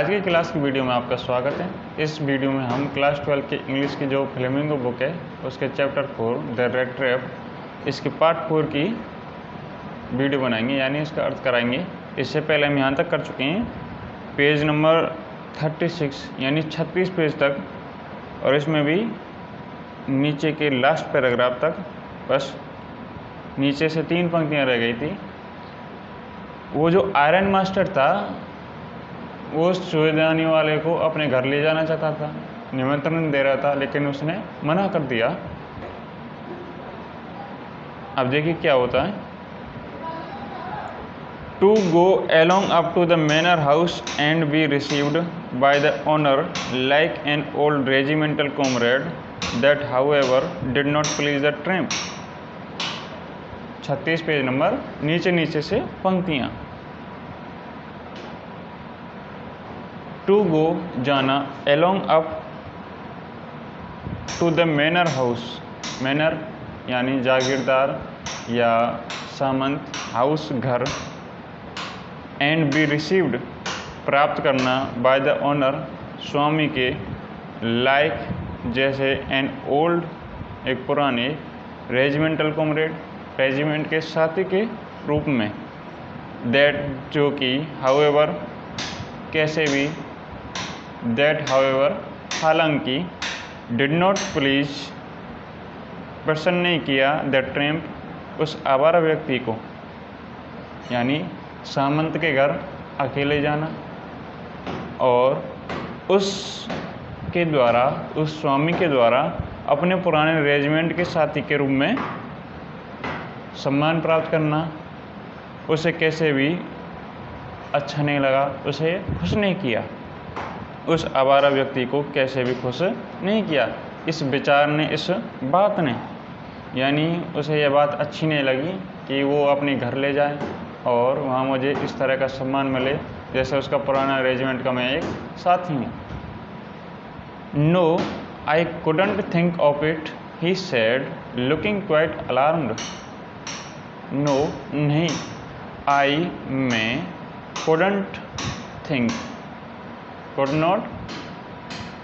आज की क्लास की वीडियो में आपका स्वागत है। इस वीडियो में हम क्लास 12 के इंग्लिश की जो फ्लेमिंगो बुक है उसके चैप्टर 4 द रेड ट्रैप, इसके पार्ट 4 की वीडियो बनाएंगे, यानी इसका अर्थ कराएंगे। इससे पहले हम यहाँ तक कर चुके हैं पेज नंबर 36 यानी 36 पेज तक, और इसमें भी नीचे के लास्ट पैराग्राफ तक बस नीचे से 3 पंक्तियाँ रह गई थी। वो जो आयरन मास्टर था वो उस चूड़ेदानी वाले को अपने घर ले जाना चाहता था, निमंत्रण दे रहा था, लेकिन उसने मना कर दिया। अब देखिए क्या होता है। To go along up to the manor house and be received by the owner like an old regimental comrade, that however did not please the tramp। 36 page number नीचे से पंक्तियाँ। टू गो जाना, along up to the manor house, manner यानी जागीरदार या सामंत, house घर, and be received प्राप्त करना, by the owner स्वामी के, लाइक जैसे, एन ओल्ड एक पुराने, रेजिमेंटल कॉमरेड रेजिमेंट के साथी के रूप में, दैट जो कि, हाउएवर कैसे भी, दैट हाउएवर हालांकि, डिड नॉट प्लीज प्रसन्न नहीं किया, द ट्रैम्प उस आवारा व्यक्ति को, यानी सामंत के घर अकेले जाना, और उसके द्वारा, उस स्वामी के द्वारा अपने पुराने रेजिमेंट के साथी के रूप में सम्मान प्राप्त करना, उसे कैसे भी अच्छा नहीं लगा, उसे खुश नहीं किया, उस आवारा व्यक्ति को कैसे भी खुश नहीं किया। इस विचार ने, इस बात ने, यानी उसे यह बात अच्छी नहीं लगी कि वो अपने घर ले जाए और वहाँ मुझे इस तरह का सम्मान मिले जैसे उसका पुराना रेजिमेंट का मैं एक साथी हूँ। No I couldn't think of it, he said looking quite alarmed. No नहीं, आई मैं, couldn't think, could not,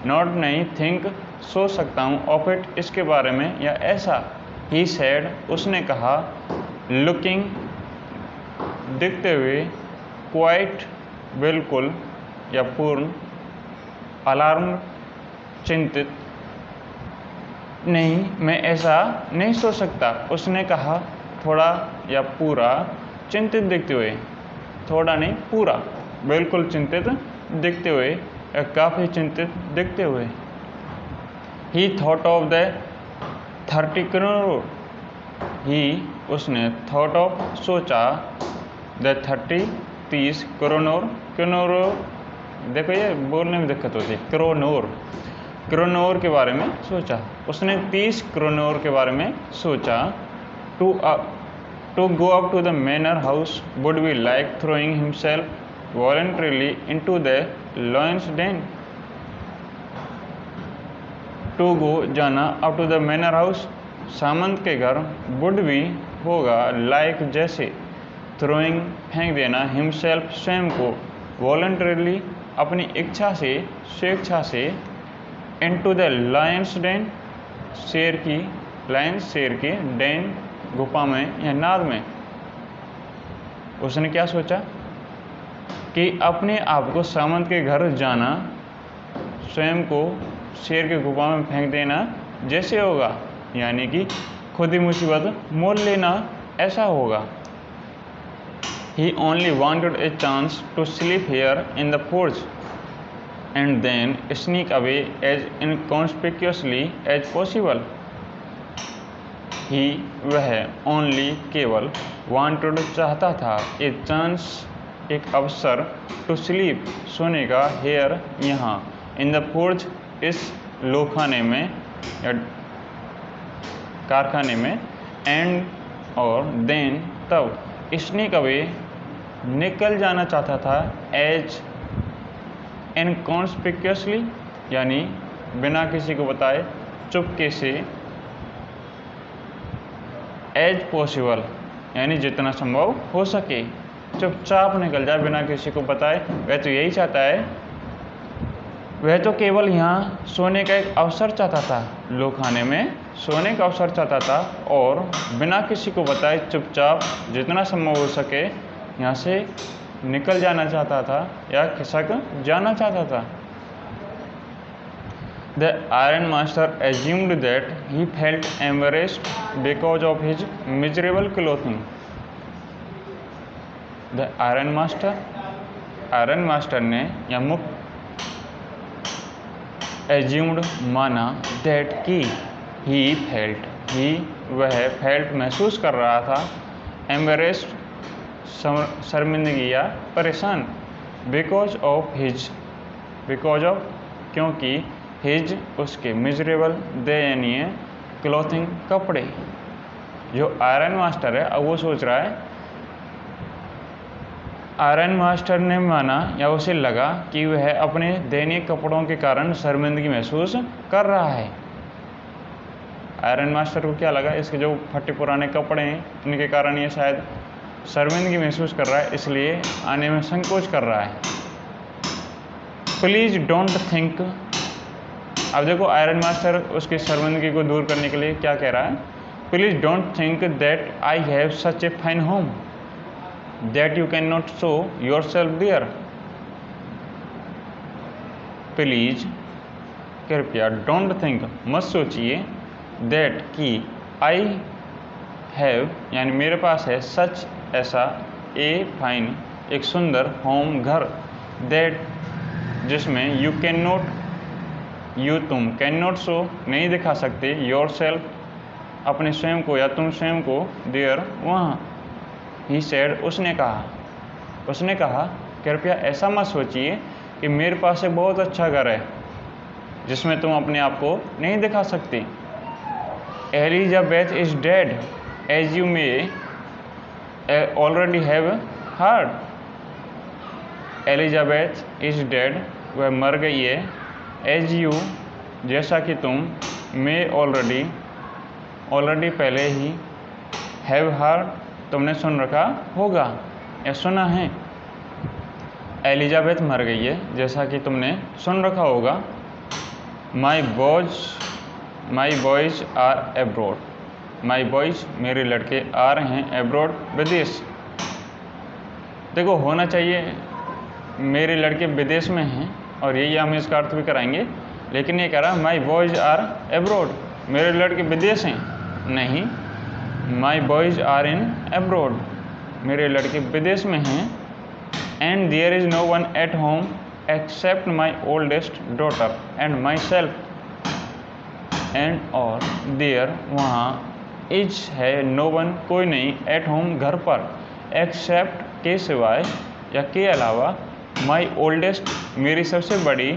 not नहीं, थिंक सोच सकता हूँ, ऑफ इट इसके बारे में, या ऐसा, ही सेड उसने कहा, लुकिंग दिखते हुए, क्वाइट बिल्कुल या पूर्ण, अलार्म चिंतित, नहीं मैं ऐसा नहीं सोच सकता, उसने कहा थोड़ा या पूरा चिंतित दिखते हुए, थोड़ा नहीं पूरा, बिल्कुल चिंतित दिखते हुए या काफ़ी चिंतित दिखते हुए। He thought of the 30 crore, he उसने, थॉट ऑफ सोचा, द 30 करोड़, करोड़ देखो ये बोलने में दिक्कत होती है, करोड़ के बारे में सोचा, उसने 30 करोड़ के बारे में सोचा। To go up to the manor house would be like throwing himself voluntarily into the lion's den. To go जाना, up to the manor house सामंत के घर, वुड भी होगा, लाइक जैसे, थ्रोइंग फेंक देना, हिमसेल्फ स्वयं को, वॉलंटरीली अपनी इच्छा से, स्वेच्छा से, इनटू द लायंस डेन शेर की, लायंस शेर के, डेन गुफा में या नाद में। उसने क्या सोचा कि अपने आप को सामंत के घर जाना, स्वयं को शेर के गुफा में फेंक देना जैसे होगा, यानी कि खुद ही मुसीबत मोल लेना ऐसा होगा। He only wanted a chance to sleep here in the forge and then sneak away as inconspicuously as possible। ही वह, only केवल, wanted चाहता था, a chance एक अवसर, to sleep सोने का, here यहाँ, in the forge इस लोखाने में या कारखाने में, and और then तब, sneak away निकल जाना चाहता था, as inconspicuously यानी बिना किसी को बताए, चुपके से, एज पॉसिबल यानी जितना संभव हो सके, चुपचाप निकल जाए बिना किसी को बताए। वह तो यही चाहता है वह तो केवल यहाँ सोने का एक अवसर चाहता था, लो खाने में सोने का अवसर चाहता था और बिना किसी को बताए चुपचाप जितना संभव हो सके यहाँ से निकल जाना चाहता था या खिसक जाना चाहता था। The iron master assumed that he felt embarrassed because of his miserable clothing. The iron master ने या assumed माना that कि वह felt महसूस कर रहा था embarrassed शर्मिंदगी या परेशान because of क्योंकि his उसके miserable दयनीय क्लॉथिंग कपड़े। जो आयरन मास्टर है अब वो सोच रहा है, आयरन मास्टर ने माना या उसे लगा कि वह अपने दयनीय कपड़ों के कारण शर्मिंदगी महसूस कर रहा है। आयरन मास्टर को क्या लगा, इसके जो फटे पुराने कपड़े हैं उनके कारण ये शायद शर्मिंदगी महसूस कर रहा है, इसलिए आने में संकोच कर रहा है। प्लीज़ डोंट थिंक, अब देखो आयरन मास्टर उसकी शर्मिंदगी को दूर करने के लिए क्या कह रहा है, please don't think that I have such a fine home that you can not show your self there. Please कृपया, डोंट थिंक मत सोचिए, दैट कि आई हैव यानी मेरे पास है, सच ऐसा, ए फाइन एक सुंदर, होम घर, दैट जिसमें यू कैन नॉट तुम कैन नॉट शो नहीं दिखा सकते, योर सेल्फ अपने स्वयं को या तुम स्वयं को, देयर वहाँ। ही सेड उसने कहा कृपया ऐसा मत सोचिए कि मेरे पास एक बहुत अच्छा घर है जिसमें तुम अपने आप को नहीं दिखा सकती। Elizabeth is dead as you may already have heard. Elizabeth is dead वह मर गई है, एज यू जैसा कि तुम, मे ऑलरेडी पहले ही, हैव हर्ड तुमने सुन रखा होगा या सुना है। एलिजाबेथ मर गई है जैसा कि तुमने सुन रखा होगा। My boys are abroad, my boys मेरे लड़के आ रहे हैं, एब्रोड विदेश। देखो होना चाहिए मेरे लड़के विदेश में हैं और यही हम इसका अर्थ भी कराएंगे, लेकिन ये कह रहा माई बॉयज़ आर एब्रोड, मेरे लड़के विदेश हैं, नहीं, my boys are in abroad, मेरे लड़के विदेश में हैं। And there is no one at home except my oldest daughter and my self. And और देयर वहाँ, इज है नो वन कोई नहीं, एट होम घर पर, एक्सेप्ट के सिवाय या के अलावा, माई ओल्डेस्ट मेरी सबसे बड़ी,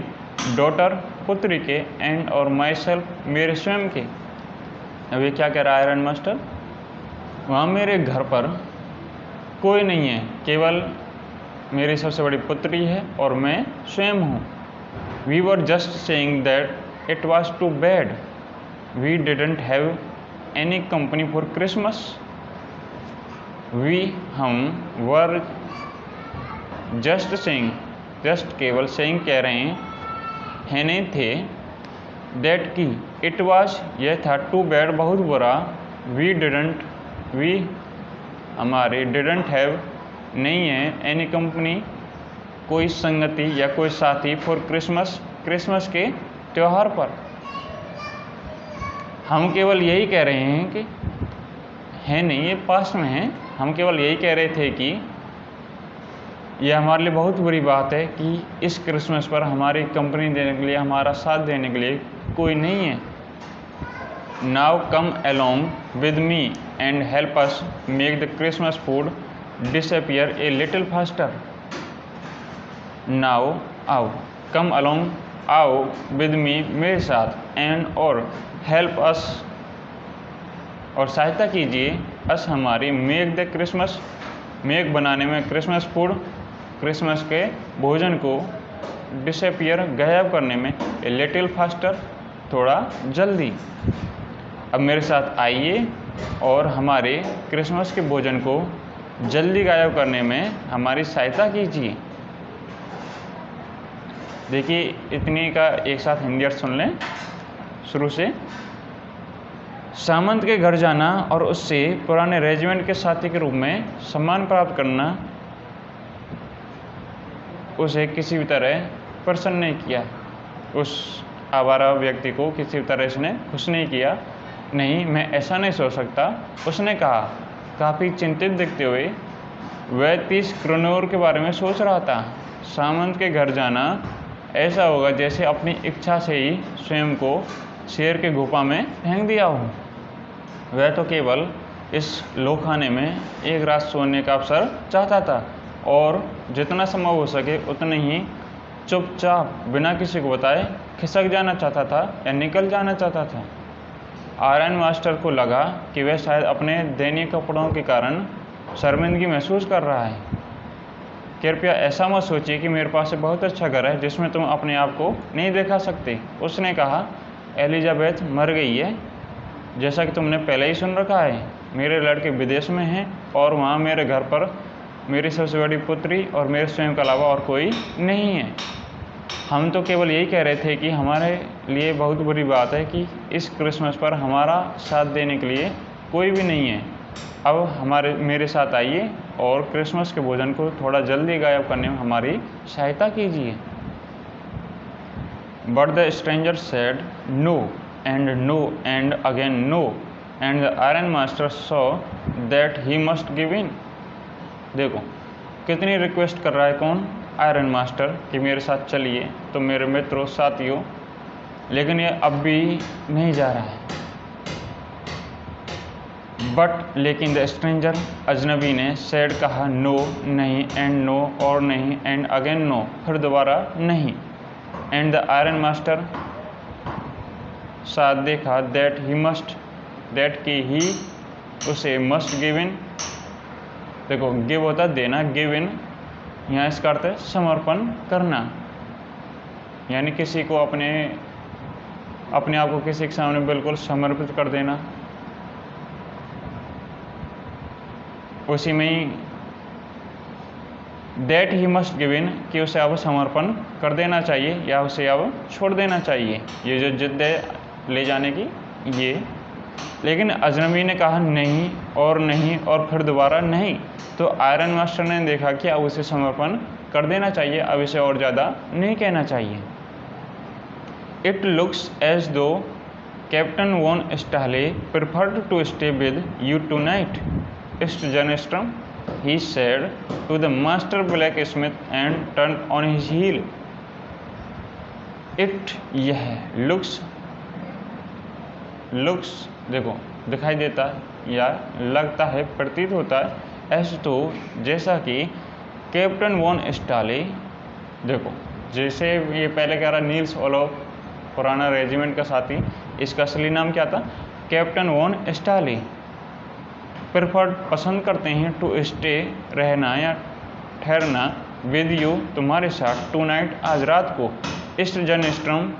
डॉटर पुत्री के, एंड और माई सेल्फ मेरे स्वयं के। अब ये क्या कह रहा है आयरन मास्टर, वहाँ मेरे घर पर कोई नहीं है, केवल मेरी सबसे बड़ी पुत्री है और मैं स्वयं हूँ। We were just saying that it was too bad we didn't have any company for Christmas. हम वर जस्ट सेइंग, जस्ट केवल सेइंग कह रहे हैं, है नहीं थे, दैट की इट वाज यह था, टू बैड बहुत बुरा, वी हमारे डिडंट हैव नहीं है, एनी कंपनी कोई संगति या कोई साथी, फॉर क्रिसमस के त्यौहार पर। हम केवल यही कह रहे हैं कि है नहीं, ये पास्ट में है, हम केवल यही कह रहे थे कि यह हमारे लिए बहुत बुरी बात है कि इस क्रिसमस पर हमारी कंपनी देने के लिए, हमारा साथ देने के लिए कोई नहीं है। Now come along with me and help us make the Christmas food disappear a little faster. Now आओ, कम अलोंग आओ, विद मी मेरे साथ, एंड और हेल्प अस और सहायता कीजिए, अस हमारी, मेक द क्रिसमस मेक बनाने में, क्रिसमस फूड क्रिसमस के भोजन को, डिसअपियर गायब करने में, ए लिटिल फास्टर थोड़ा जल्दी। अब मेरे साथ आइए और हमारे क्रिसमस के भोजन को जल्दी गायब करने में हमारी सहायता कीजिए। देखिए इतनी का एक साथ हिंदी अर्थ सुन लें शुरू से। सामंत के घर जाना और उससे पुराने रेजिमेंट के साथी के रूप में सम्मान प्राप्त करना उसे किसी भी तरह प्रसन्न नहीं किया। उस आवारा व्यक्ति को किसी भी तरह इसने खुश नहीं किया। नहीं, मैं ऐसा नहीं सोच सकता, उसने कहा, काफ़ी चिंतित दिखते हुए। वह 30 क्रोनोर के बारे में सोच रहा था। सामंत के घर जाना ऐसा होगा जैसे अपनी इच्छा से ही स्वयं को शेर के गुफा में फेंक दिया हो। वह तो केवल इस लोखाने में एक रात सोने का अवसर चाहता था और जितना संभव हो सके उतने ही चुपचाप बिना किसी को बताए खिसक जाना चाहता था या निकल जाना चाहता था। आयरन मास्टर को लगा कि वह शायद अपने दैनिक कपड़ों के कारण शर्मिंदगी महसूस कर रहा है। कृपया ऐसा मत सोचिए कि मेरे पास बहुत अच्छा घर है जिसमें तुम अपने आप को नहीं दिखा सकते। उसने कहा, एलिजाबेथ मर गई है, जैसा कि तुमने पहले ही सुन रखा है। मेरे लड़के विदेश में हैं और वहाँ मेरे घर पर मेरी सबसे बड़ी पुत्री और मेरे स्वयं के अलावा और कोई नहीं है। हम तो केवल यही कह रहे थे कि हमारे लिए बहुत बुरी बात है कि इस क्रिसमस पर हमारा साथ देने के लिए कोई भी नहीं है। अब मेरे साथ आइए और क्रिसमस के भोजन को थोड़ा जल्दी गायब करने में हमारी सहायता कीजिए। But the stranger said no and again no and the iron master saw that he must give in. देखो कितनी रिक्वेस्ट कर रहा है कौन? आयरन मास्टर कि मेरे साथ चलिए, तो मेरे मित्रों साथियों, लेकिन ये अब भी नहीं जा रहा है। लेकिन द स्ट्रेंजर अजनबी ने सेड कहा, नो नहीं, एंड नो और नहीं, एंड अगेन नो फिर दोबारा नहीं। एंड द आयरन मास्टर साथ देखा दैट कि ही उसे मस्ट गिव इन। देखो गिव होता देना, गिव इन यहाँ इसका अर्थ है समर्पण करना, यानी किसी को अपने आप को किसी के सामने बिल्कुल समर्पित कर देना। उसी में ही that he must give in कि उसे अब समर्पण कर देना चाहिए या उसे अब छोड़ देना चाहिए, ये जो जिद है ले जाने की ये। लेकिन अजनबी ने कहा नहीं और फिर दोबारा नहीं। तो आयरन मास्टर ने देखा कि अब उसे समर्पण कर देना चाहिए, अब इसे और ज़्यादा नहीं कहना चाहिए। It looks as though captain Von Stalle preferred to stay with you tonight Janstrom, he said to the master blacksmith and turned on his heel. It यह looks देखो दिखाई देता या लगता है, प्रतीत होता है, ऐसे तो जैसा कि कैप्टन वॉन स्टाले, देखो जैसे ये पहले कह रहा नील्स ओलोफ पुराना रेजिमेंट का साथी, इसका असली नाम क्या था? Captain Von स्टाले। प्रेफर्ड पसंद करते हैं, टू स्टे रहना या ठहरना, विद यू तुम्हारे साथ, टू नाइट आज रात को, ईस्ट जनस्ट्रम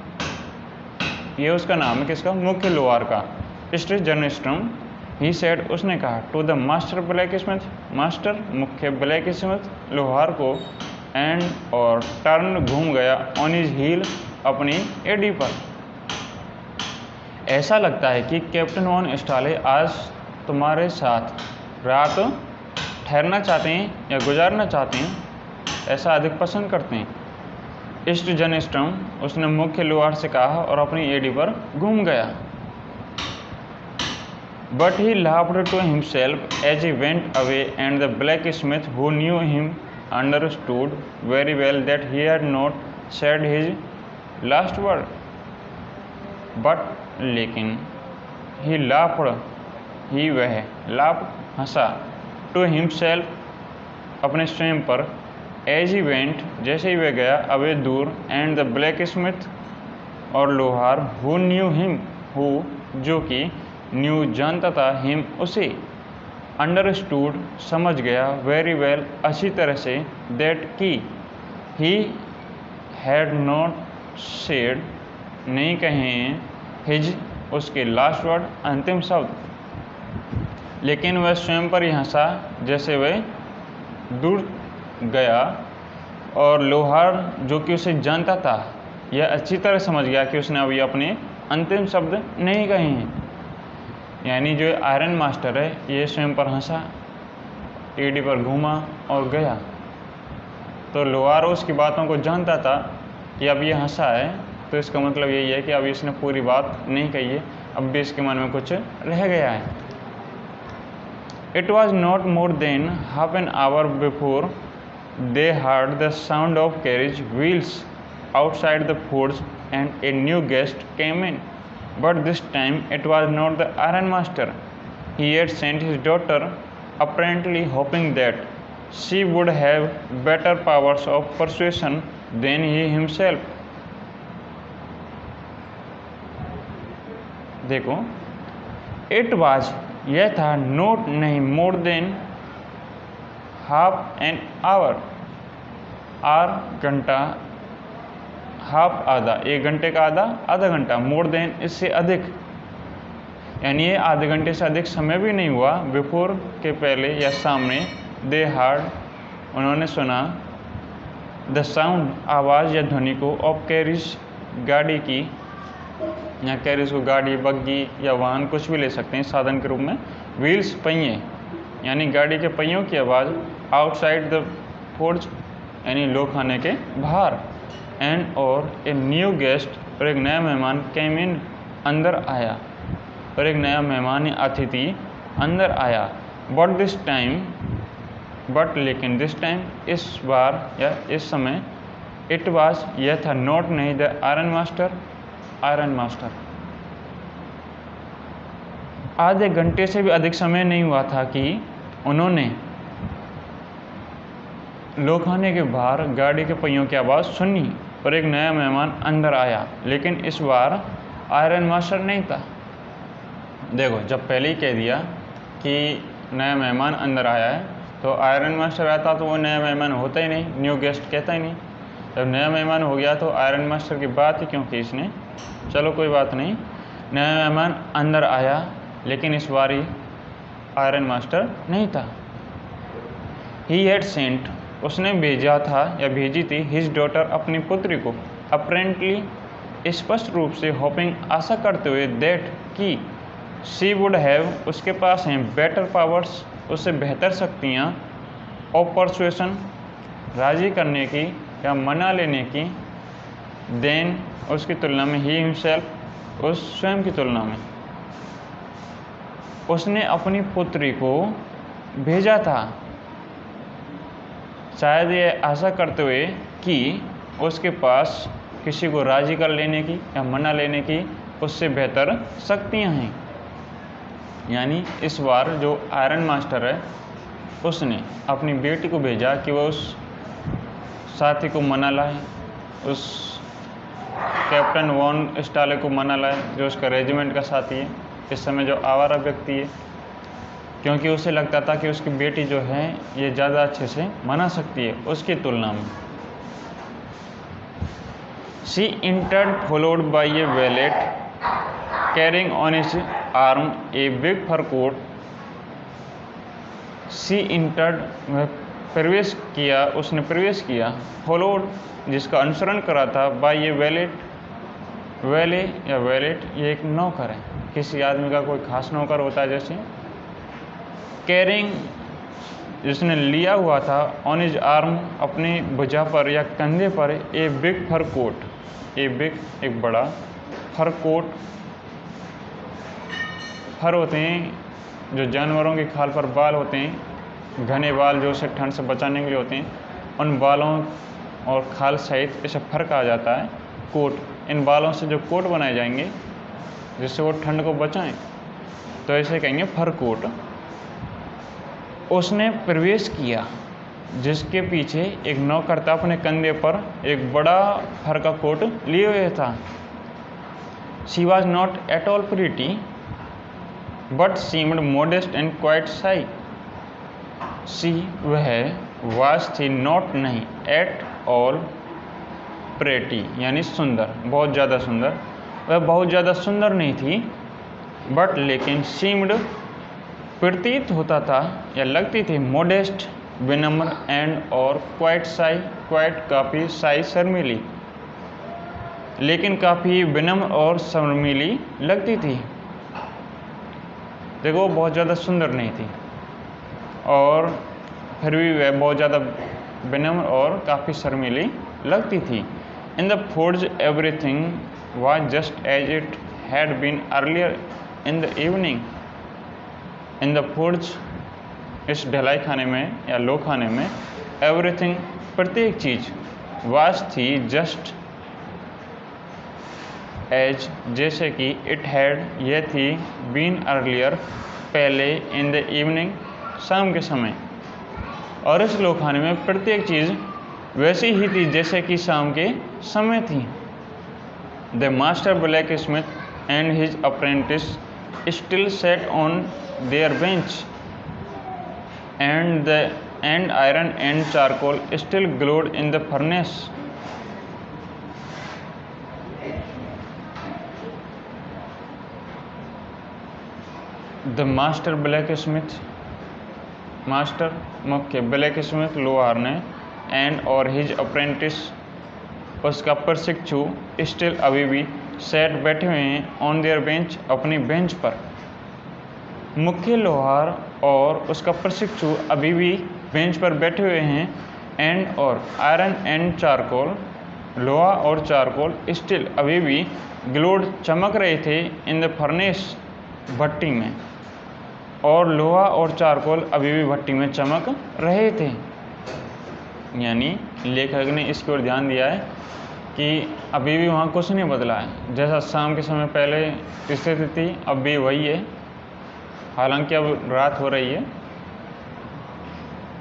ये उसका नाम है किसका? मुख्य लोहार का, ईस्ट जनस्ट्रम। ही सेड उसने कहा, to the master blacksmith master मुख्य ब्लैकस्मिथ लोहार को, एंड और टर्न घूम गया, ऑन हिज हील अपनी एडी पर। ऐसा लगता है कि कैप्टन वॉन स्टाले आज तुम्हारे साथ रात ठहरना चाहते हैं या गुजारना चाहते हैं, ऐसा अधिक पसंद करते हैं। ईस्ट जनस्ट्रम उसने मुख्य लोहार से कहा और अपनी एडी पर घूम गया। But he laughed to himself as he went away, and the blacksmith who knew him understood very well that he had not said his last word. But लेकिन he laughed Hansa, to himself अपने स्वयं पर, as he went जैसे ही वह गया, away दूर, and the blacksmith और लोहार, who knew him जो कि न्यू जानता था, हिम उसे, अंडरस्टूड समझ गया, वेरी वेल अच्छी तरह से, दैट की ही हैड नॉट सेड नहीं कहे हिज उसके लास्ट वर्ड अंतिम शब्द। लेकिन वह स्वयं पर ही हंसा जैसे वह दूर गया, और लोहार जो कि उसे जानता था, यह अच्छी तरह समझ गया कि उसने अभी अपने अंतिम शब्द नहीं कहे हैं। यानी जो आयरन मास्टर है ये स्वयं पर हंसा, एड़ी पर घूमा और गया। तो लोहार उसकी बातों को जानता था कि अब ये हंसा है, तो इसका मतलब यही है कि अभी इसने पूरी बात नहीं कही है, अब भी इसके मन में कुछ रह गया है। It was not more than half an hour before they heard the sound of carriage wheels outside the forge and a new guest came in. But this time it was not the iron master. He had sent his daughter, apparently hoping that she would have better powers of persuasion than he himself. देखो, it was यह था, not नहीं, more than half an hour, hour घंटा, half आधा, एक घंटे का आधा, आधा घंटा, मोर देन इससे अधिक, यानी ये आधे घंटे से अधिक समय भी नहीं हुआ, बिफोर के पहले या सामने, दे हार्ड उन्होंने सुना, द साउंड आवाज़ या ध्वनि को, ऑफ कैरिज गाड़ी की, या कैरिज को गाड़ी, बग्गी या वाहन कुछ भी ले सकते हैं साधन के रूप में, व्हील्स पहिए, यानी गाड़ी के पहियों की आवाज़, आउटसाइड द फोर्ज यानी लोखाने के बाहर, एंड और ए न्यू गेस्ट और एक नया मेहमान केम इन अंदर आया, और एक नया मेहमान या अतिथि अंदर आया। बट दिस टाइम, बट लेकिन दिस टाइम इस बार या इस समय, इट वाज यह था, नॉट नहीं, the iron master, iron master. आधे घंटे से भी अधिक समय नहीं हुआ था कि उन्होंने लोखाने के बाहर गाड़ी के पहियों की आवाज़ सुनी और एक नया मेहमान अंदर आया, लेकिन इस बार आयरन मास्टर नहीं था। देखो, जब पहले ही कह दिया कि नया मेहमान अंदर आया है, तो आयरन मास्टर आता तो वो नया मेहमान होता ही नहीं, न्यू गेस्ट कहता ही नहीं। जब नया मेहमान हो गया तो आयरन मास्टर की बात ही क्यों की इसने। चलो कोई बात नहीं, नया मेहमान अंदर आया, लेकिन इस बार ही आयरन मास्टर नहीं था। ही हैड सेंट, उसने भेजा था या भेजी थी, हिज डॉटर अपनी पुत्री को, अप्रेंटली स्पष्ट रूप से, होपिंग आशा करते हुए, दैट कि शी वुड हैव उसके पास हैं, बेटर पावर्स उससे बेहतर शक्तियाँ, ऑफ परसुएशन राजी करने की या मना लेने की, देन उसकी तुलना में, ही हिमसेल्फ उस स्वयं की तुलना में। उसने अपनी पुत्री को भेजा था, शायद ये आशा करते हुए कि उसके पास किसी को राजी कर लेने की या मना लेने की उससे बेहतर शक्तियाँ हैं। यानी इस बार जो आयरन मास्टर है उसने अपनी बेटी को भेजा कि वह उस साथी को मना लाए, उस कैप्टन वॉन स्टाले को मना लाए जो उसका रेजिमेंट का साथी है, इस समय जो आवारा व्यक्ति है, क्योंकि उसे लगता था कि उसकी बेटी जो है ये ज़्यादा अच्छे से मना सकती है उसकी तुलना में। She entered followed by a valet carrying on his arm a big fur coat. She entered प्रवेश किया, उसने प्रवेश किया, फॉलोड जिसका अनुसरण करा था, बाय ए वैलेट, वैले या वैलेट ये एक नौकर है, किसी आदमी का कोई खास नौकर होता है जैसे। कैरिंग जिसने लिया हुआ था, ऑन हिज आर्म अपनी भुजा पर या कंधे पर, a big fur coat, a big एक बड़ा, फर कोट फर होते हैं जो जानवरों की खाल पर बाल होते हैं, घने बाल जो उसे ठंड से बचाने के लिए होते हैं, उन बालों और खाल सहित इसे फर कहा जाता है, कोट। इन बालों से जो कोट बनाए जाएंगे जिससे वो ठंड को बचाएं, तो इसे कहेंगे फर कोट। उसने प्रवेश किया जिसके पीछे एक नौकर था, अपने कंधे पर एक बड़ा फर का कोट लिए हुए था। She was not at all pretty but seemed modest and quite शाई। शी वह वाज थी, नॉट नहीं, एट ऑल प्रेटी यानी सुंदर, बहुत ज़्यादा सुंदर, वह बहुत ज़्यादा सुंदर नहीं थी, बट लेकिन सीम्ड प्रतीत होता था या लगती थी, मोडेस्ट विनम्र एंड और क्वाइट शाई, क्वाइट काफ़ी, शाई शर्मीली, लेकिन काफ़ी विनम्र और शर्मीली लगती थी। देखो वो बहुत ज़्यादा सुंदर नहीं थी और फिर भी वह बहुत ज़्यादा विनम्र और काफ़ी शर्मीली लगती थी। In the foods everything was just as it had been earlier in the evening. In the foods, इस ढलाई खाने में या लो खाने में, एवरीथिंग प्रत्येक चीज़, वाज थी, जस्ट एज जैसे कि, इट हैड यह थी, बीन अर्लियर पहले, इन द इवनिंग शाम के समय। और इस लो खाने में प्रत्येक चीज़ वैसी ही थी जैसे कि शाम के समय थी। The master black Smith and his apprentice still set on their bench and iron and charcoal still glowed in the furnace. The master blacksmith, master मुख्य, ब्लैकस्मिथ लोहार ने, एंड और हिज अप्रेंटिस उसका प्रशिक्षु, स्टिल अभी भी, सेट बैठे हुए हैं, ऑन देयर बेंच अपनी बेंच पर। मुख्य लोहार और उसका प्रशिक्षु अभी भी बेंच पर बैठे हुए हैं, एंड और आयरन एंड चारकोल, लोहा और चारकोल, स्टिल अभी भी, ग्लोड चमक रहे थे, इन द फर्नेस भट्टी में, और लोहा और चारकोल अभी भी भट्टी में चमक रहे थे। यानी लेखक ने इसकी ओर ध्यान दिया है कि अभी भी वहाँ कुछ नहीं बदला है, जैसा शाम के समय पहले स्थिति थी अब भी वही है, हालांकि अब रात हो रही है।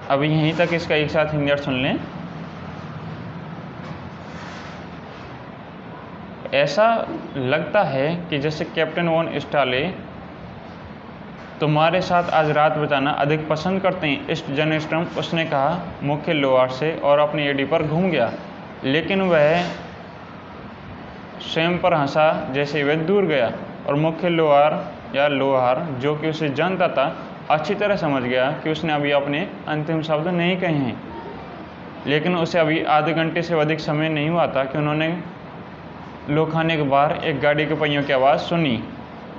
अभी यहीं तक इसका एक साथ हिंदी अर्थ सुन लें। ऐसा लगता है कि जैसे कैप्टन वॉन स्टाले तुम्हारे साथ आज रात बिताना अधिक पसंद करते हैं, इस जनस्ट्रम, उसने कहा मुख्य लोहार से, और अपनी एडी पर घूम गया। लेकिन वह स्वयं पर हंसा जैसे वह दूर गया, और मुख्य लोहार या लोहार जो कि उसे जानता था अच्छी तरह समझ गया कि उसने अभी अपने अंतिम शब्द नहीं कहे हैं। लेकिन उसे अभी आधे घंटे से अधिक समय नहीं हुआ था कि उन्होंने लो खाने के बाहर एक गाड़ी के पहियों की आवाज़ सुनी,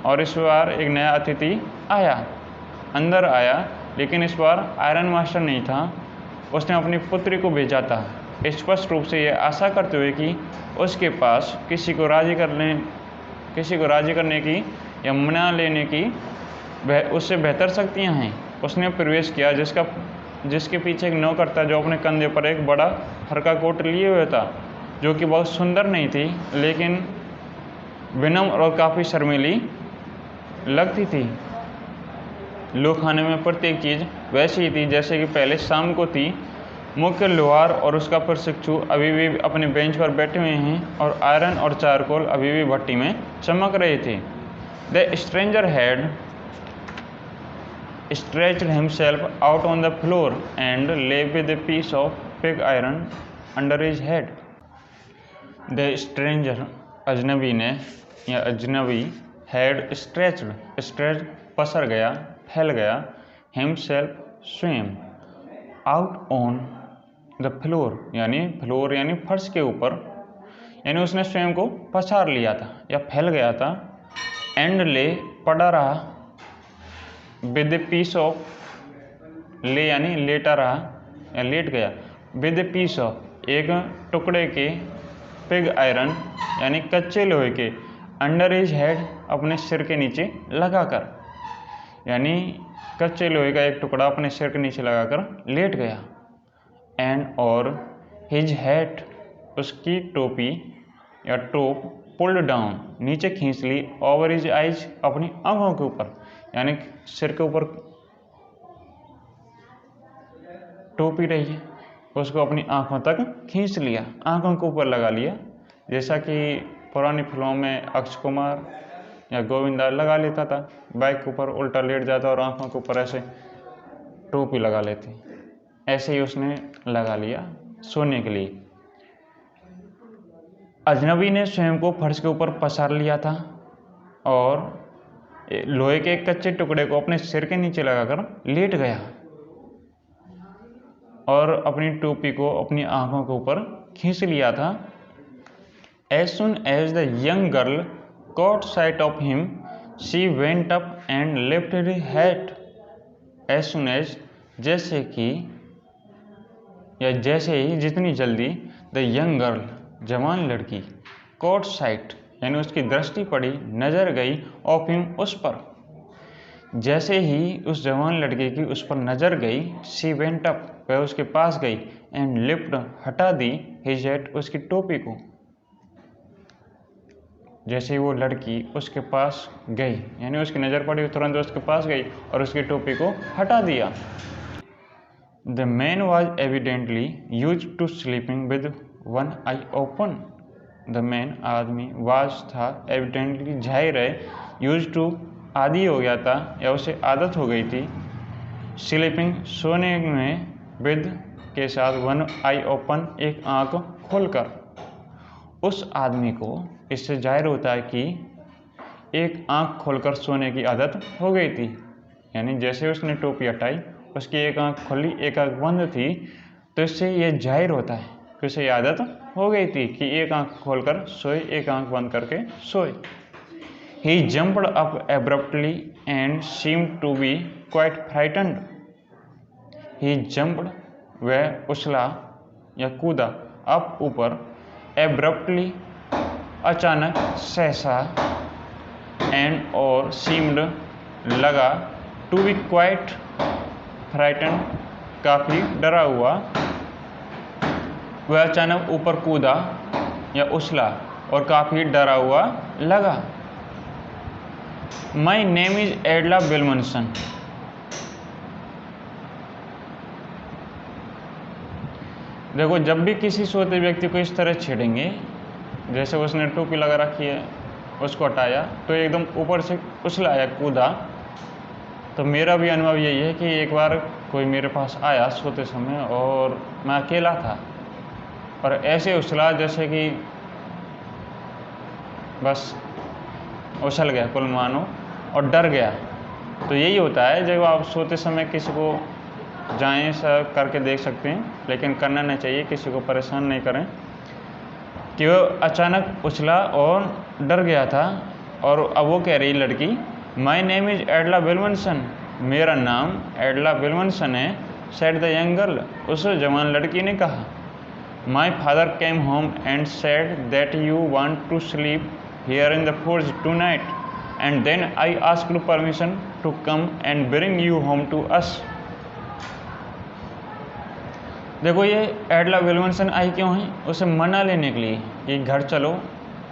और इस बार एक नया अतिथि अंदर आया, लेकिन इस बार आयरन मास्टर नहीं था, उसने अपनी पुत्री को भेजा था, स्पष्ट रूप से यह आशा करते हुए कि उसके पास किसी को राजी करने की या मना लेने की उससे बेहतर शक्तियाँ हैं। उसने प्रवेश किया जिसके पीछे एक नौकर था जो अपने कंधे पर एक बड़ा हल्का कोट लिए हुए था, जो कि बहुत सुंदर नहीं थी, लेकिन विनम्र और काफ़ी शर्मीली लगती थी। लो खाने में प्रत्येक चीज़ वैसी ही थी जैसे कि पहले शाम को थी। मुख्य लोहार और उसका प्रशिक्षु अभी भी अपने बेंच पर बैठे हुए हैं, और आयरन और चारकोल अभी भी भट्टी में चमक रहे थे। The stranger had stretched himself out on the floor and lay with a piece of pig iron under his head. The stranger, अजनबी ने या अजनबी, had stretched पसर गया, फैल गया, himself स्वयं, out on the floor यानी फर्श के ऊपर, यानी उसने स्वयं को पसार लिया था या फैल गया था, and lay पड़ा रहा, विद पीस ऑफ, ले यानी लेटा रहा या लेट गया, विद पीस ऑफ एक टुकड़े के, पिग आयरन यानी कच्चे लोहे के, अंडर हिज हेड अपने सिर के नीचे लगाकर, यानी कच्चे लोहे का एक टुकड़ा अपने सिर के नीचे लगाकर लेट गया। एंड और हिज हैट उसकी टोपी या टोप, पुल्ड डाउन नीचे खींच ली, ओवर हिज आइज अपनी आंखों के ऊपर, यानी सिर के ऊपर टोपी रही है उसको अपनी आंखों तक खींच लिया, आंखों के ऊपर लगा लिया, जैसा कि पुरानी फिल्मों में अक्षय कुमार या गोविंदा लगा लेता था, बाइक के ऊपर उल्टा लेट जाता और आंखों के ऊपर ऐसे टोपी लगा लेती, ऐसे ही उसने लगा लिया सोने के लिए। अजनबी ने स्वयं को फर्श के ऊपर पसार लिया था और लोहे के एक कच्चे टुकड़े को अपने सिर के नीचे लगाकर लेट गया। और अपनी टोपी को अपनी आंखों के ऊपर खींच लिया था। As soon as the young girl caught sight of him, she went up and lifted her hat. As soon as जैसे कि या जैसे ही जितनी जल्दी द यंग गर्ल जवान लड़की caught sight यानी उसकी दृष्टि पड़ी, नजर गई of him उस पर, जैसे ही उस जवान लड़के की उस पर नजर गई, she went up वह उसके पास गई and lifted हटा दी his hat उसकी टोपी को। जैसे ही वो लड़की उसके पास गई यानी उसकी नज़र पड़ी, तुरंत उसके पास गई और उसकी टोपी को हटा दिया। The man was evidently use to sleeping with one eye open. The man आदमी, वाज था, एविडेंटली जाहिर है, यूज टू आदी हो गया था या उसे आदत हो गई थी, स्लीपिंग सोने में, विद के साथ, वन आई ओपन एक आँख खोलकर। उस आदमी को इससे जाहिर होता है कि एक आंख खोलकर सोने की आदत हो गई थी, यानी जैसे उसने टोपी हटाई उसकी एक आंख खुली एक आंख बंद थी, तो इससे यह जाहिर होता है कि उसे आदत हो गई थी कि एक आंख खोलकर सोए एक आंख बंद करके सोए। He jumped up abruptly and seemed to be quite frightened. He jumped वह उछला या कूदा, अप ऊपर, एब्रप्टली अचानक, सहसा, एंड और, सीम्ड लगा, टू बी क्वाइट फ्राइटन काफ़ी डरा हुआ, वह अचानक ऊपर कूदा या उछला और काफ़ी डरा हुआ लगा। My name is एडला विल्मनसन। देखो, जब भी किसी सोते व्यक्ति को इस तरह छेड़ेंगे, जैसे उसने टोपी लगा रखी है उसको हटाया तो एकदम ऊपर से उछला या कूदा, तो मेरा भी अनुभव यही है कि एक बार कोई मेरे पास आया सोते समय और मैं अकेला था और ऐसे उछला जैसे कि बस उछल गया कुल मानो और डर गया। तो यही होता है जब आप सोते समय किसी को जाएं सब करके देख सकते हैं, लेकिन करना नहीं चाहिए, किसी को परेशान नहीं करें, कि वो अचानक उछला और डर गया था। और अब वो कह रही लड़की, माई नेम इज एडला विल्मनसन, मेरा नाम एडला विल्मनसन है, सेड द यंग गर्ल, उस जवान लड़की ने कहा। My father came home and said that you want to sleep here in the forge टू नाइट and then I asked permission to come and bring you home to us. देखो, ये एडला विल्मनसन आई क्यों है? उसे मना लेने के लिए कि घर चलो,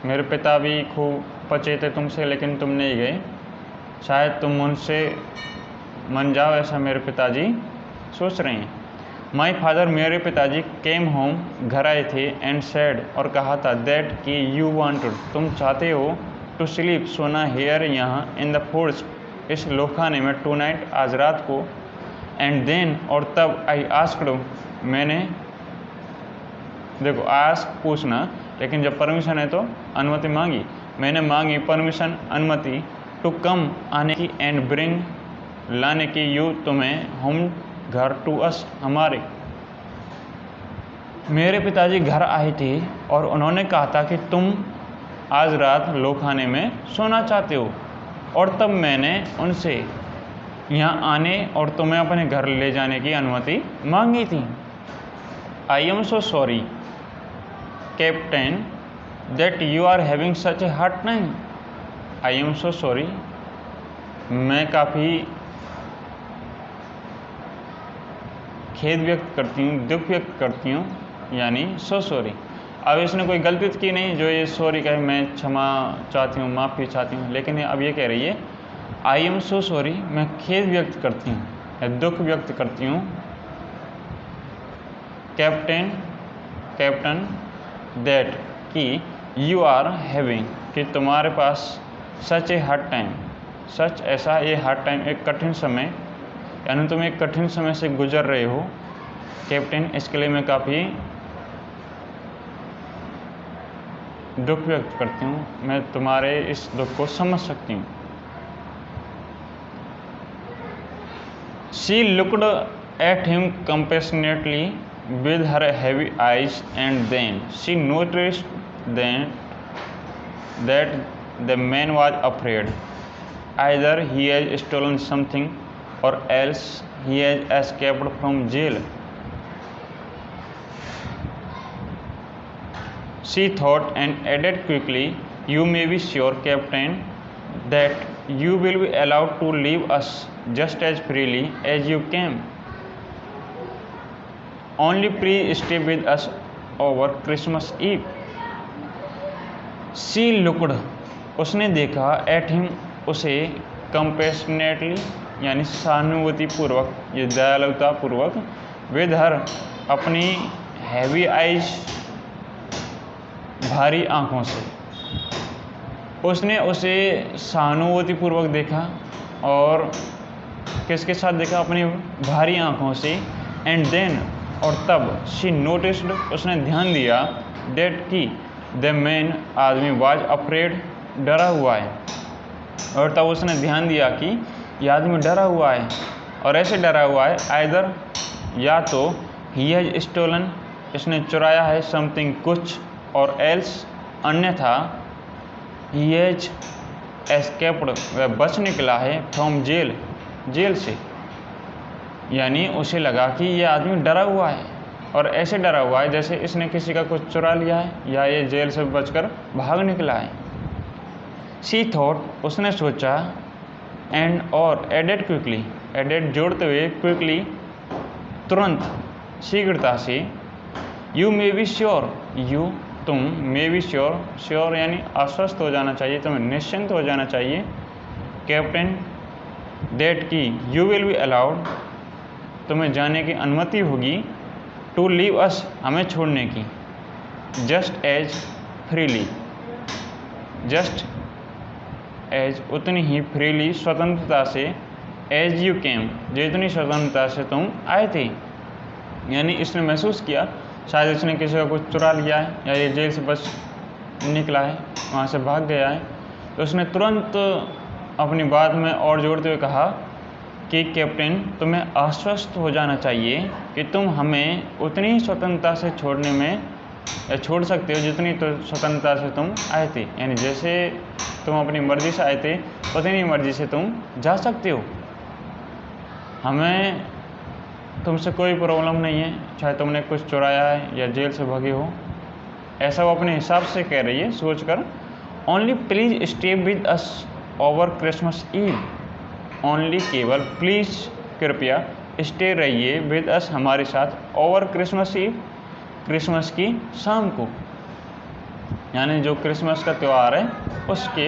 मेरे पिता भी खूब पचे थे तुमसे लेकिन तुम नहीं गए, शायद तुम उनसे मन जाओ, ऐसा मेरे पिताजी सोच रहे हैं। माई फादर, मेरे पिताजी, केम होम, घर आए थे, एंड सेड, और कहा था, दैट कि यू वांटेड, तुम चाहते हो, टू स्लीप, सोना, हियर, यहाँ, इन द फोर्ज, इस लोखाने में, टू नाइट, आज रात को, एंड देन, और तब, आई आस्क्ड, मैंने, देखो आस्क पूछना, लेकिन जब परमिशन है तो अनुमति मांगी, मैंने मांगी परमिशन, अनुमति, टू कम, आने की, एंड ब्रिंग, लाने की, यू, तुम्हें, होम, घर, टू अस, हमारे। मेरे पिताजी घर आए थे और उन्होंने कहा था कि तुम आज रात लोखाने में सोना चाहते हो, और तब मैंने उनसे यहाँ आने और तुम्हें अपने घर ले जाने की अनुमति मांगी थी। I am so sorry captain that you are having such a hard time. I am so sorry, मैं काफ़ी खेद व्यक्त करती हूँ, दुख व्यक्त करती हूँ, यानी सो सॉरी। अब इसने कोई गलती की नहीं जो ये सॉरी कहे, मैं क्षमा चाहती हूँ, माफ़ी चाहती हूँ, लेकिन अब ये कह रही है आई एम सो सॉरी, मैं खेद व्यक्त करती हूँ या दुख व्यक्त करती हूँ, कैप्टन दैट कि यू आर हैविंग, कि तुम्हारे पास, सच ए हार्ड टाइम, सच ऐसा, ये हार्ड टाइम, एक कठिन समय, यानी तुम एक कठिन समय से गुजर रहे हो कैप्टन, इसके लिए मैं काफ़ी दुख व्यक्त करती हूँ, मैं तुम्हारे इस दुख को समझ सकती हूँ। She looked at him compassionately with her heavy eyes, and then she noticed that the man was afraid. Either he has stolen something, or else he has escaped from jail. She thought and added quickly, "You may be sure, Captain, that you will be allowed to leave us just as freely as you came. Only please stay with us over Christmas Eve." She looked, उसने देखा, at him, उसे, compassionately यानी सहानुभूति पूर्वक या दयालुता पूर्वक, with her, अपनी heavy eyes भारी आँखों से। उसने उसे सहानुभूति पूर्वक देखा और किसके साथ देखा? अपनी भारी आँखों से। एंड देन, और तब, शी नोटिस्ड, उसने ध्यान दिया, डेट की, द मैन, आदमी, वाज अफ्रेड, डरा हुआ है। और तब उसने ध्यान दिया कि यह आदमी डरा हुआ है, और ऐसे डरा हुआ है, आइदर, या तो, ही हैज स्टोलन, इसने चुराया है, समथिंग, कुछ, और एल्स, अन्यथा, ही हैज एस्केप्ड, वह बच निकला है, फ्रॉम जेल, जेल से। यानी उसे लगा कि यह आदमी डरा हुआ है, और ऐसे डरा हुआ है जैसे इसने किसी का कुछ चुरा लिया है या ये जेल से बचकर भाग निकला है। शी थॉट, उसने सोचा, एंड, और, एडेड क्विकली, एडेड जोड़ते हुए, क्विकली, तुरंत, शीघ्रता से, you may be sure, you, तुम, मे बी श्योर, श्योर यानी आश्वस्त हो जाना चाहिए, तुम्हें निश्चिंत हो जाना चाहिए, कैप्टन, डेट की, यू विल बी अलाउड, तुम्हें जाने की अनुमति होगी, टू लीव अस, हमें छोड़ने की, just as freely, just as, उतनी ही, फ्रीली, स्वतंत्रता से, एज यू केम, जितनी स्वतंत्रता से तुम आए थे। यानी इसने महसूस किया शायद इसने किसी का कुछ चुरा लिया है या ये जेल से बच निकला है, वहाँ से भाग गया है। तो उसने तुरंत अपनी बात में और जोड़ते हुए कहा कि कैप्टन, तुम्हें आश्वस्त हो जाना चाहिए कि तुम हमें उतनी ही स्वतंत्रता से छोड़ने में या छोड़ सकते हो जितनी तो स्वतंत्रता से तुम आए थे। यानी जैसे तुम अपनी मर्ज़ी से आए थे उतनी मर्ज़ी से तुम जा सकते हो, हमें तुमसे कोई प्रॉब्लम नहीं है, चाहे तुमने कुछ चुराया है या जेल से भागे हो। ऐसा वो अपने हिसाब से कह रही है सोचकर। Only please stay with us over Christmas eve, only, केवल, प्लीज़, कृपया, स्टे रहिए, विद अस, हमारे साथ, ओवर क्रिसमस ईव, क्रिसमस की शाम को, यानी जो क्रिसमस का त्यौहार है उसके,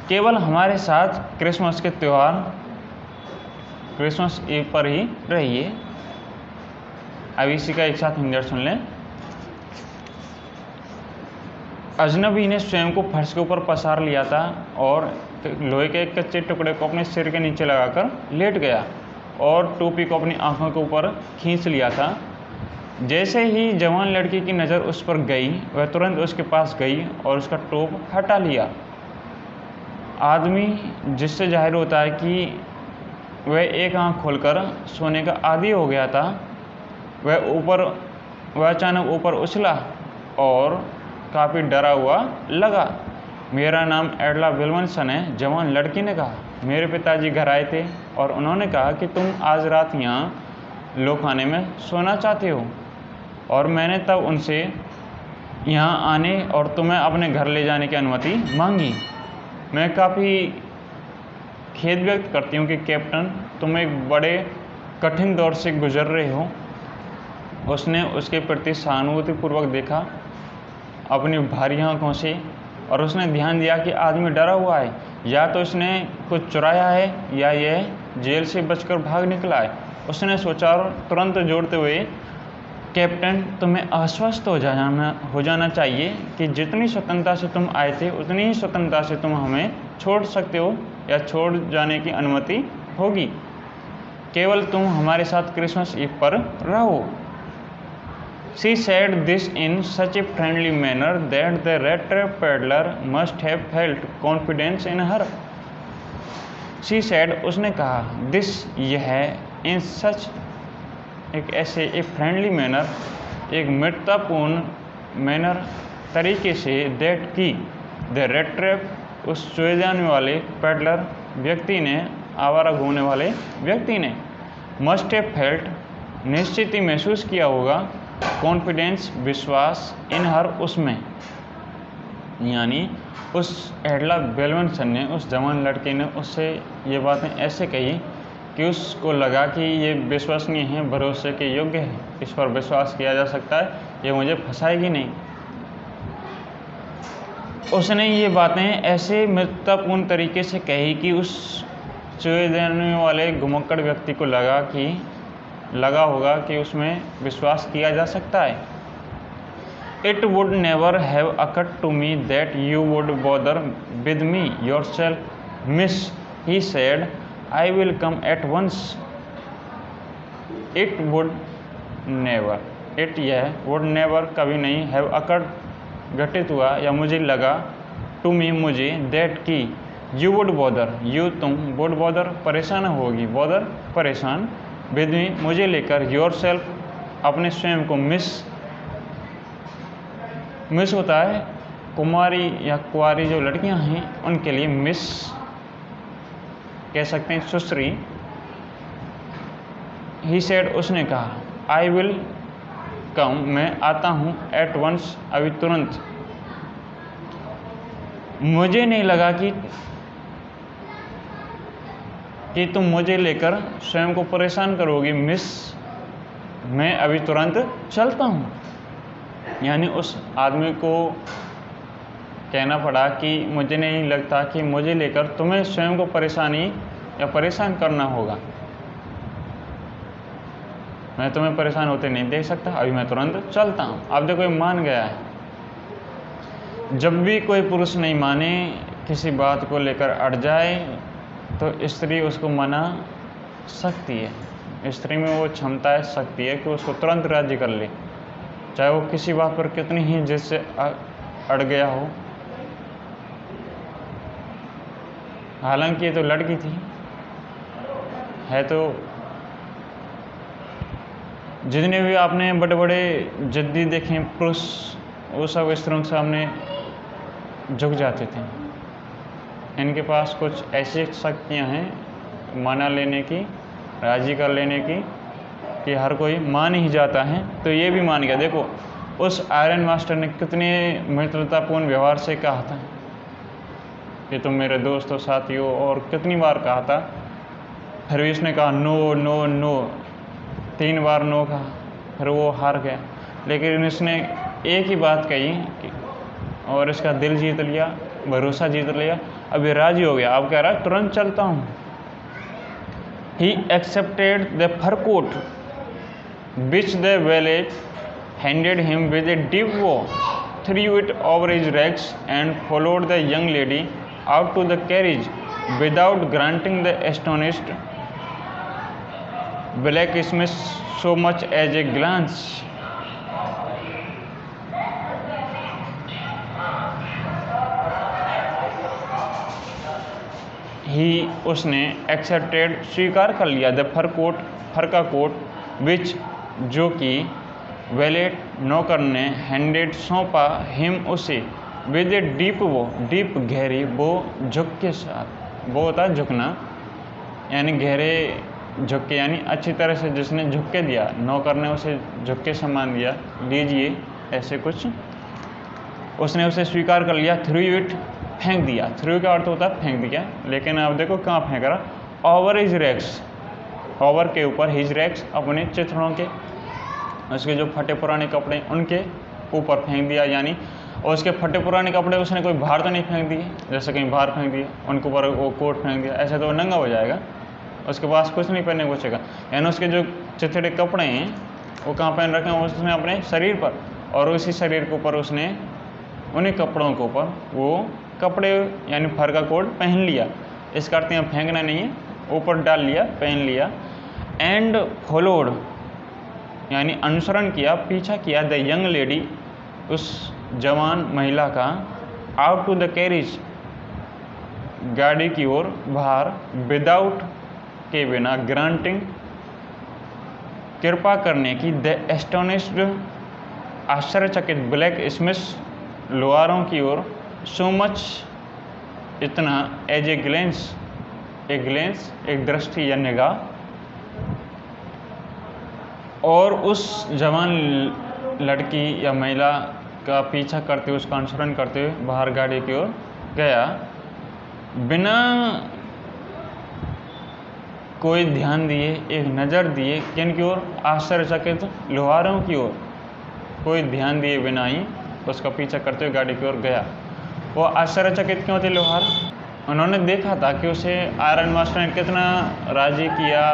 केवल हमारे साथ क्रिसमस के त्यौहार, क्रिसमस ईव पर ही रहिए। अब इसी का एक साथ हिंदी सुन लें। अजनबी ने स्वयं को फर्श के ऊपर पसार लिया था और लोहे के एक कच्चे टुकड़े को अपने सिर के नीचे लगाकर लेट गया और टोपी को अपनी आंखों के ऊपर खींच लिया था। जैसे ही जवान लड़की की नज़र उस पर गई, वह तुरंत उसके पास गई और उसका टोप हटा लिया। आदमी, जिससे जाहिर होता है कि वह एक आंख खोलकर सोने का आदी हो गया था, वह अचानक ऊपर उछला और काफ़ी डरा हुआ लगा। मेरा नाम एडला विल्मनसन है, जवान लड़की ने कहा। मेरे पिताजी घर आए थे और उन्होंने कहा कि तुम आज रात यहाँ लोखाने में सोना चाहते हो, और मैंने तब उनसे यहाँ आने और तुम्हें अपने घर ले जाने की अनुमति मांगी। मैं काफ़ी खेद व्यक्त करती हूँ कि कैप्टन, तुम एक बड़े कठिन दौर से गुजर रहे हो। उसने उसके प्रति सहानुभूतिपूर्वक देखा अपनी भारी आँखों से, और उसने ध्यान दिया कि आदमी डरा हुआ है, या तो इसने कुछ चुराया है या यह जेल से बचकर भाग निकला है। उसने सोचा और तुरंत जोड़ते हुए, कैप्टन, तुम्हें आश्वस्त हो जाना चाहिए कि जितनी स्वतंत्रता से तुम आए थे उतनी ही स्वतंत्रता से तुम हमें छोड़ सकते हो या छोड़ जाने की अनुमति होगी, केवल तुम हमारे साथ क्रिसमस ईव पर रहो। She said this in such a friendly manner that the rat trap peddler must have felt confidence in her. She said, उसने कहा, this, यह, in such, एक ऐसे एक फ्रेंडली मैनर, एक मित्रतापूर्ण मैनर तरीके से, दैट की द रेड ट्रैप उस चुए जाने वाले पेडलर व्यक्ति ने, आवारा घूमने वाले व्यक्ति ने, मस्ट हैव फेल्ट निश्चित ही महसूस किया होगा, कॉन्फिडेंस विश्वास, इन हर उसमें, यानी उस एडला बेलवंसन ने, उस जवान लड़के ने उससे ये बातें ऐसे कही कि उसको लगा कि ये विश्वसनीय है, भरोसे के योग्य है, इस पर विश्वास किया जा सकता है, ये मुझे फंसाएगी नहीं। उसने ये बातें ऐसे मित्रतापूर्ण तरीके से कही कि उस चुए जाने वाले घुमक्कड़ व्यक्ति को लगा होगा कि उसमें विश्वास किया जा सकता है। It would never have occurred to me that you would bother with me yourself, miss, he said. I will come at once. It would never, it यह would never कभी नहीं, have occurred घटित हुआ या मुझे लगा, to me मुझे, that की you would bother, you तुम, would bother परेशान होगी, bother परेशान, with me मुझे लेकर, yourself अपने स्वयं को, मिस होता है कुमारी या कुंवारी जो लड़कियां हैं उनके लिए मिस कह सकते हैं, सुश्री। ही सेड उसने कहा, आई विल कम मैं आता हूँ, एट वंस अभी तुरंत। मुझे नहीं लगा कि तुम मुझे लेकर स्वयं को परेशान करोगी, मिस मैं अभी तुरंत चलता हूँ। यानी उस आदमी को कहना पड़ा कि मुझे नहीं लगता कि मुझे लेकर तुम्हें स्वयं को परेशानी या परेशान करना होगा, मैं तुम्हें परेशान होते नहीं देख सकता, अभी मैं तुरंत चलता हूँ। अब देखो ये मान गया है। जब भी कोई पुरुष नहीं माने, किसी बात को लेकर अड़ जाए, तो स्त्री उसको मना सकती है। स्त्री में वो क्षमता है, शक्ति है कि उसको तुरंत राजी कर ले, चाहे वो किसी बात पर कितनी ही जिससे अड़ गया हो। हालांकि ये तो लड़की थी, है तो जितने भी आपने बड़े बड़े जद्दी देखे पुरुष, वो सब स्त्रियों के सामने झुक जाते थे। इनके पास कुछ ऐसी शक्तियाँ हैं मना लेने की, राजी कर लेने की, कि हर कोई मान ही जाता है। तो ये भी मान गया। देखो उस आयरन मास्टर ने कितने मित्रतापूर्ण व्यवहार से कहा था कि तुम मेरे दोस्तों साथियों, और कितनी बार कहा था, फिर भी उसने कहा नो नो नो, 3 बार नो कहा, फिर वो हार गया। लेकिन इसने एक ही बात कही और इसका दिल जीत लिया, भरोसा जीत लिया, अभी राजी हो गया। अब कह रहा है तुरंत चलता हूँ। He accepted the fur coat which the valet handed him with a deep bow, threw it over his legs, and followed the young lady out to the carriage without granting the astonished blacksmith so much as a glance. ही उसने accepted स्वीकार कर लिया, the fur coat फर का coat, विच जो कि wallet नौकर ने handed सौंपा, हिम उसे, विद ए डीप वो डीप गहरी वो झुक के साथ, वो होता है झुकना, यानी गहरे झुक के, यानी अच्छी तरह से जिसने झुक के दिया, नौकर ने उसे झुक के सामान दिया, लीजिए ऐसे कुछ, उसने उसे स्वीकार कर लिया। थ्रू इट फेंक दिया, थ्रू का अर्थ होता है फेंक दिया, लेकिन अब देखो कहाँ फेंक रहा, ओवर हिज रैक्स, ओवर के ऊपर, हिज रैक्स अपने चित्रों के, उसके जो फटे पुराने कपड़े उनके ऊपर फेंक दिया। यानी और उसके फटे पुराने कपड़े उसने कोई बाहर तो नहीं फेंक दिए, जैसे कहीं बाहर फेंक दिए, उनके ऊपर वो कोट फेंक दिया, ऐसे तो वो नंगा हो जाएगा, उसके पास कुछ नहीं पहनने को बचेगा। यानी उसके जो चिथड़े कपड़े हैं वो कहाँ पहन रखे हैं, उसने अपने शरीर पर, और उसी शरीर के ऊपर उसने उन्हीं कपड़ों के ऊपर वो कपड़े यानी फर का कोट पहन लिया। इसका अर्थ यहाँ फेंकना नहीं है, ऊपर डाल लिया, पहन लिया। एंड फॉलोड यानी अनुसरण किया, पीछा किया, द यंग लेडी उस जवान महिला का, आउट टू द कैरिज गाड़ी की ओर बाहर, विदाउट के बिना, ग्रांटिंग कृपा करने की। द एस्टोनिश्ड, आश्चर्यचकित। ब्लैक स्मिथ, लोहारों की ओर। सो मच, इतना। एज ए ग्लेंस, एक दृष्टि या निगाह। और उस जवान लड़की या महिला का पीछा करते हुए, उसका अनुसरण करते हुए बाहर गाड़ी की ओर गया, बिना कोई ध्यान दिए, एक नज़र दिए किन की ओर? आश्चर्यचकित लोहारों की ओर। कोई ध्यान दिए बिना ही उसका पीछा करते हुए गाड़ी की ओर गया। वो आश्चर्यचकित क्यों थे लोहार? उन्होंने देखा था कि उसे आयरन मास्टर ने कितना राज़ी किया,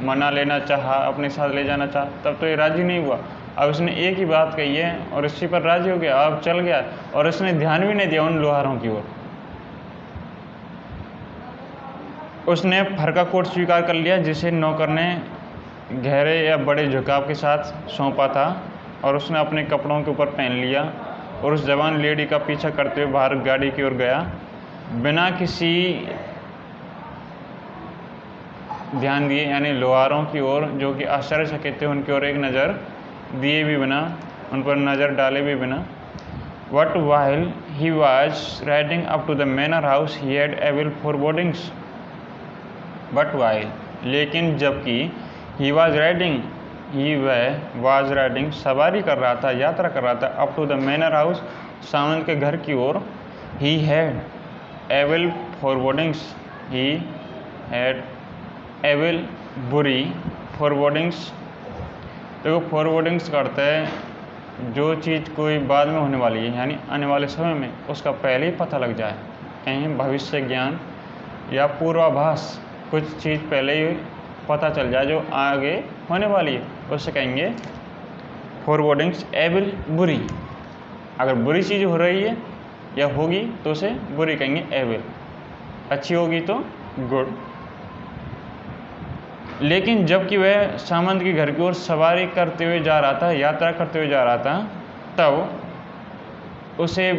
मना लेना चाहा, अपने साथ ले जाना चाहा, तब तो ये राज़ी नहीं हुआ। अब उसने एक ही बात कही है और इसी पर राज़ी हो गया, अब चल गया और उसने ध्यान भी नहीं दिया उन लोहारों की ओर। उसने फर का कोट स्वीकार कर लिया जिसे नौकर ने गहरे या बड़े झुकाव के साथ सौंपा था, और उसने अपने कपड़ों के ऊपर पहन लिया और उस जवान लेडी का पीछा करते हुए बाहर गाड़ी की ओर गया, बिना किसी ध्यान दिए, यानी लोहारों की ओर जो कि आश्चर्यचकित थे उनकी ओर एक नज़र दिए भी बिना, उन पर नज़र डाले भी बिना। But while he was riding up to the manor house, he had evil forebodings. But while, लेकिन जबकि he was riding, सवारी कर रहा था, यात्रा कर रहा था, up to the manor house, सामंत के घर की ओर, he had evil forebodings, he had evil, बुरी, forebodings। देखो forebodings करते हैं जो चीज़ कोई बाद में होने वाली है, यानी आने वाले समय में उसका पहले ही पता लग जाए, कहीं भविष्य ज्ञान या पूर्वाभास, कुछ चीज़ पहले ही पता चल जाए जो आगे होने वाली है, उससे कहेंगे फोरवर्डिंग्स। एविल, बुरी। अगर बुरी चीज़ हो रही है या होगी तो उसे बुरी कहेंगे एविल, अच्छी होगी तो गुड। लेकिन जबकि वह सामंत के घर की ओर सवारी करते हुए जा रहा था, यात्रा करते हुए जा रहा था, तब उसे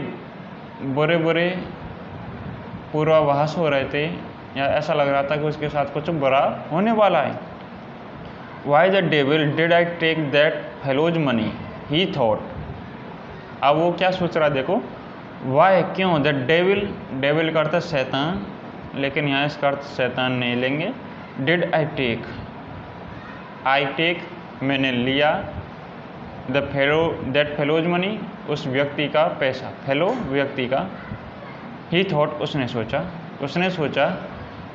बुरे बुरे पूर्वाभास हो रहे थे, या ऐसा लग रहा था कि उसके साथ कुछ बुरा होने वाला है। Why the devil did I take that fellow's money, he thought. अब वो क्या सोच रहा है, देखो, वाई, क्यों, द डेविल, डेविल का अर्थ शैतान, लेकिन यहाँ इसका अर्थ शैतान नहीं लेंगे। Did I take, I take, मैंने लिया, दैट फेलोज मनी, उस व्यक्ति का पैसा, फेलो व्यक्ति का। ही थॉट, उसने सोचा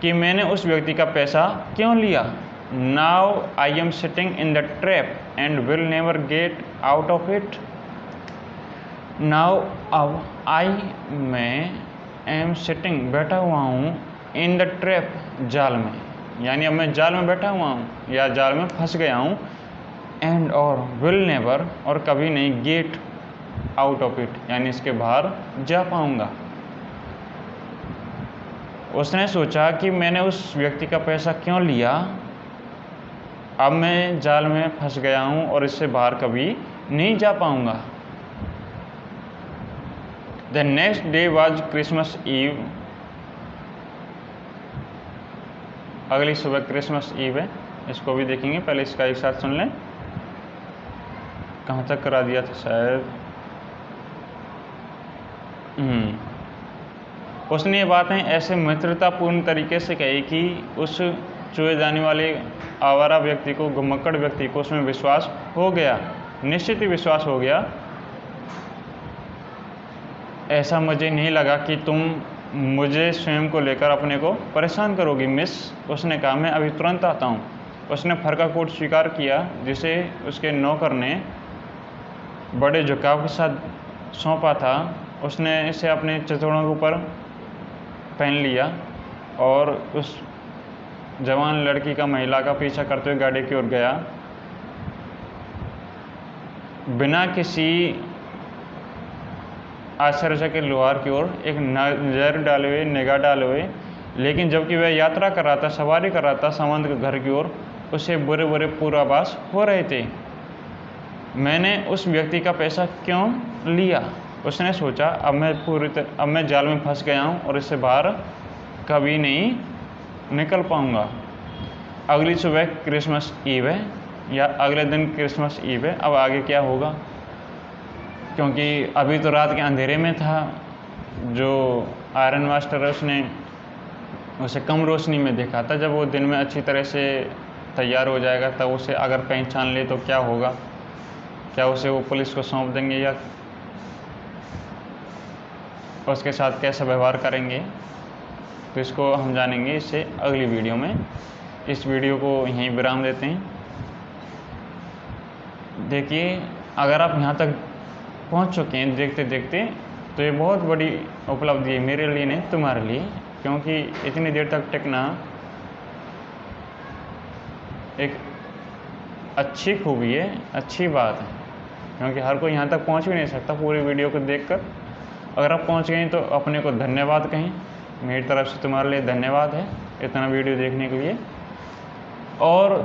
कि मैंने उस व्यक्ति का पैसा क्यों लिया। Now I am sitting in the trap and will never get out of it. Now, अब, आई, मैं, एम सिटिंग, बैठा हुआ हूँ, इन द ट्रैप, जाल में, यानी अब मैं जाल में बैठा हुआ हूँ या जाल में फंस गया हूँ। एंड, और, विल नेवर, और कभी नहीं, गेट आउट ऑफ इट, यानी इसके बाहर जा पाऊँगा। उसने सोचा कि मैंने उस व्यक्ति का पैसा क्यों लिया, अब मैं जाल में फंस गया हूँ और इससे बाहर कभी नहीं जा पाऊँगा। The next day was Christmas eve, अगली सुबह क्रिसमस ईव है, इसको भी देखेंगे, पहले इसका एक साथ सुन लें। कहाँ तक करा दिया था शायद, उसने ये बातें ऐसे मित्रतापूर्ण तरीके से कही कि उस चुए जाने वाले आवारा व्यक्ति को, घुमक्कड़ व्यक्ति को उसमें विश्वास हो गया, निश्चित ही विश्वास हो गया। ऐसा मुझे नहीं लगा कि तुम मुझे स्वयं को लेकर अपने को परेशान करोगी मिस, उसने कहा, मैं अभी तुरंत आता हूँ। उसने फर का कोट स्वीकार किया जिसे उसके नौकर ने बड़े झुकाव के साथ सौंपा था। उसने इसे अपने चितौड़ों के ऊपर पहन लिया और उस जवान लड़की का, महिला का पीछा करते हुए गाड़ी की ओर गया, बिना किसी आश्चर्य के लोहार की ओर एक नज़र डाले हुए, निगाह डाले हुए। लेकिन जबकि वह यात्रा कर रहा था, सवारी कर रहा था सामंत के घर की ओर, उसे बुरे बुरे पूर्वाभास हो रहे थे। मैंने उस व्यक्ति का पैसा क्यों लिया, उसने सोचा, अब मैं जाल में फंस गया हूँ और इससे बाहर कभी नहीं निकल पाऊँगा। अगली सुबह क्रिसमस ईव है, या अगले दिन क्रिसमस ईव है। अब आगे क्या होगा, क्योंकि अभी तो रात के अंधेरे में था। जो आयरन मास्टर है उसने उसे कम रोशनी में देखा था। जब वो दिन में अच्छी तरह से तैयार हो जाएगा तब उसे अगर पहचान ले तो क्या होगा, क्या उसे वो पुलिस को सौंप देंगे या उसके साथ कैसा व्यवहार करेंगे, तो इसको हम जानेंगे इससे अगली वीडियो में। इस वीडियो को यहीं विराम देते हैं। देखिए, अगर आप यहाँ तक पहुँच चुके हैं देखते देखते, तो ये बहुत बड़ी उपलब्धि है, मेरे लिए नहीं तुम्हारे लिए, क्योंकि इतनी देर तक टिकना एक अच्छी खूबी है, अच्छी बात है, क्योंकि हर कोई यहाँ तक पहुँच भी नहीं सकता पूरी वीडियो को देखकर। अगर आप पहुँच गए तो अपने को धन्यवाद कहें, मेरी तरफ से तुम्हारे लिए धन्यवाद है इतना वीडियो देखने के लिए। और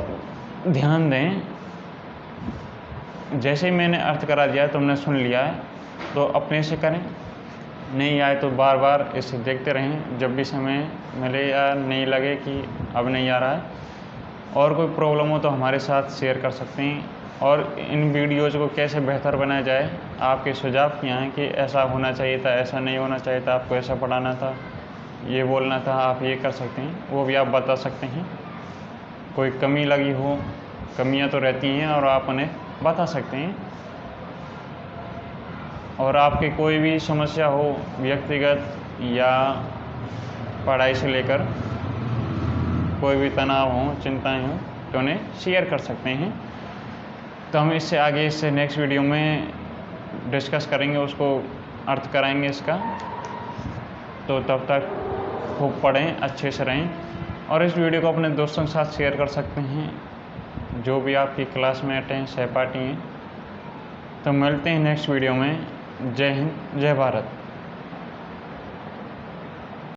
ध्यान दें, जैसे ही मैंने अर्थ करा दिया तुमने सुन लिया है तो अपने से करें, नहीं आए तो बार बार इसे देखते रहें, जब भी समय मिले या नहीं लगे कि अब नहीं आ रहा है। और कोई प्रॉब्लम हो तो हमारे साथ शेयर कर सकते हैं। और इन वीडियोज़ को कैसे बेहतर बनाया जाए, आपके सुझाव क्या हैं कि ऐसा होना चाहिए था, ऐसा नहीं होना चाहिए था, आपको ऐसा पढ़ाना था, ये बोलना था, आप ये कर सकते हैं, वो भी आप बता सकते हैं। कोई कमी लगी हो, कमियां तो रहती हैं और आप उन्हें बता सकते हैं। और आपकी कोई भी समस्या हो, व्यक्तिगत या पढ़ाई से लेकर कोई भी तनाव हो, चिंताएं हो, तो उन्हें शेयर कर सकते हैं। तो हम इससे आगे इससे नेक्स्ट वीडियो में डिस्कस करेंगे, उसको अर्थ कराएंगे इसका। तो तब तक खूब पढ़ें, अच्छे से रहें, और इस वीडियो को अपने दोस्तों के साथ शेयर कर सकते हैं जो भी आपकी क्लासमेट हैं, सहपाठी हैं। तो मिलते हैं नेक्स्ट वीडियो में। जय हिंद, जय भारत।